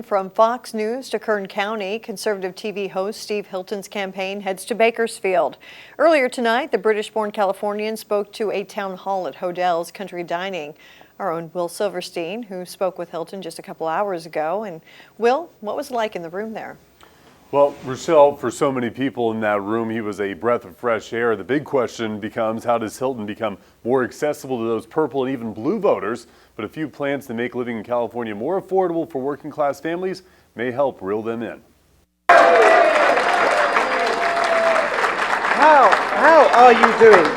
From Fox News to Kern County, conservative TV host Steve Hilton's campaign heads to Bakersfield. Earlier tonight, the British-born Californian spoke to a town hall at Hodel's Country Dining. Our own Will Silverstein, who spoke with Hilton just a couple hours ago. And Will, what was it like in the room there? Well, Rochelle, for so many people in that room, he was a breath of fresh air. The big question becomes, how does Hilton become more accessible to those purple and even blue voters? But a few plans to make living in California more affordable for working class families may help reel them in. How are you doing?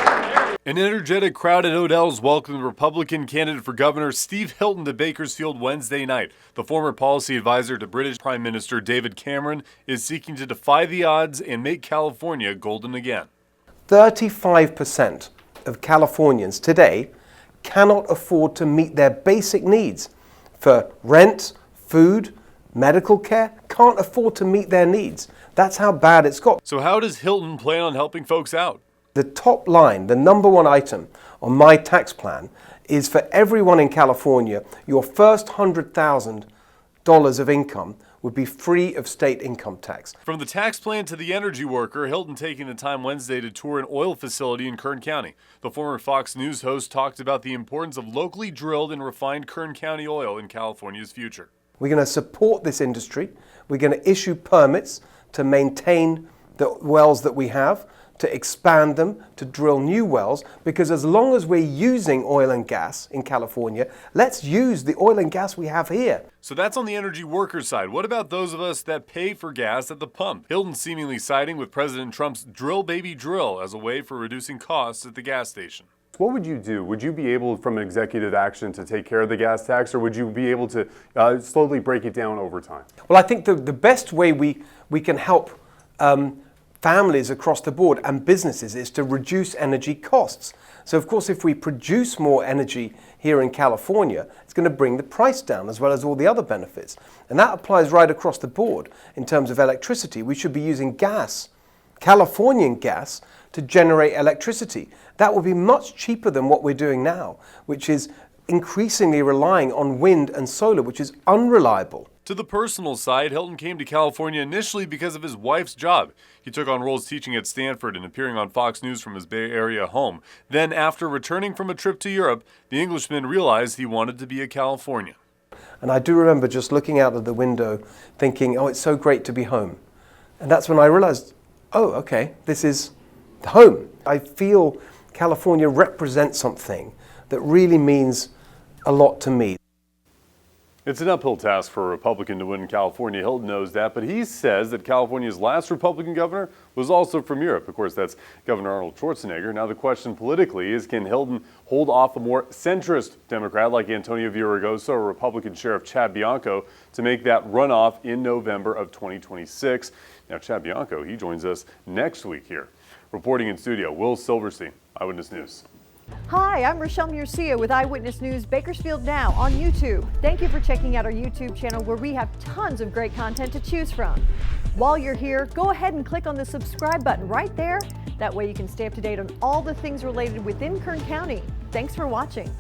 An energetic crowd at Hodel's welcomed Republican candidate for governor Steve Hilton to Bakersfield Wednesday night. The former policy advisor to British Prime Minister David Cameron is seeking to defy the odds and make California golden again. 35% of Californians today cannot afford to meet their basic needs for rent, food, medical care, can't afford to meet their needs. That's how bad it's got. So how does Hilton plan on helping folks out? The top line, the number one item on my tax plan is for everyone in California, your first $100,000 of income would be free of state income tax. From the tax plan to the energy worker, Hilton taking the time Wednesday to tour an oil facility in Kern County. The former Fox News host talked about the importance of locally drilled and refined Kern County oil in California's future. We're going to support this industry. We're going to issue permits to maintain the wells that we have, to expand them, to drill new wells, because as long as we're using oil and gas in California, let's use the oil and gas we have here. So that's on the energy worker side. What about those of us that pay for gas at the pump? Hilton seemingly siding with President Trump's drill baby drill as a way for reducing costs at the gas station. What would you do? Would you be able, from executive action, to take care of the gas tax, or would you be able to slowly break it down over time? Well, I think the best way we can help families across the board and businesses is to reduce energy costs. So of course, if we produce more energy here in California, it's going to bring the price down as well as all the other benefits. And that applies right across the board. In terms of electricity, we should be using gas, Californian gas, to generate electricity. That will be much cheaper than what we're doing now, which is increasingly relying on wind and solar, which is unreliable. To the personal side, Hilton came to California initially because of his wife's job. He took on roles teaching at Stanford and appearing on Fox News from his Bay Area home. Then, after returning from a trip to Europe, the Englishman realized he wanted to be a Californian. And I do remember just looking out of the window thinking, oh, it's so great to be home. And that's when I realized, oh, okay, this is home. I feel California represents something that really means a lot to me. It's an uphill task for a Republican to win in California. Hilton knows that, but he says that California's last Republican governor was also from Europe. Of course, that's Governor Arnold Schwarzenegger. Now the question politically is, can Hilton hold off a more centrist Democrat like Antonio Villaraigosa or Republican Sheriff Chad Bianco to make that runoff in November of 2026? Now, Chad Bianco, he joins us next week here. Reporting in studio, Will Silverstein, Eyewitness News. Hi, I'm Rochelle Murcia with Eyewitness News Bakersfield Now on YouTube. Thank you for checking out our YouTube channel where we have tons of great content to choose from. While you're here, go ahead and click on the subscribe button right there. That way you can stay up to date on all the things related within Kern County. Thanks for watching.